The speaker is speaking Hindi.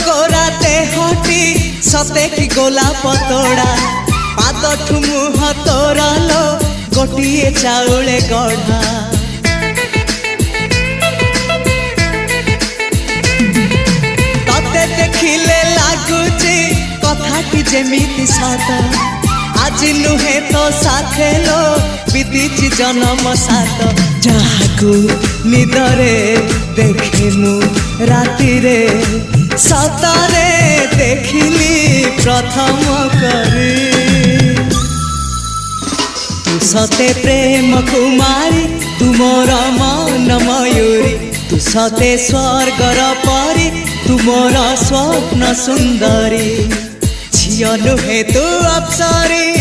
गोरा देहटी सते कि गोलाप तोड़ा पाद मुह तोर लो गोटे चाउले गढ़ा तते देखिले लगुची कथाटी जेमिति सत आज नुहे तो साथे लो बीतीची जन्म सात जहाकू निदरे देखे मु राति रे सतरे देखिली प्रथम करी तू सते प्रेम कुमारी तू मोर मन मयूरी तू सते स्वर्गर परी तू मोर स्वप्न सुंदरी झियो नुहे तू अप्सरी।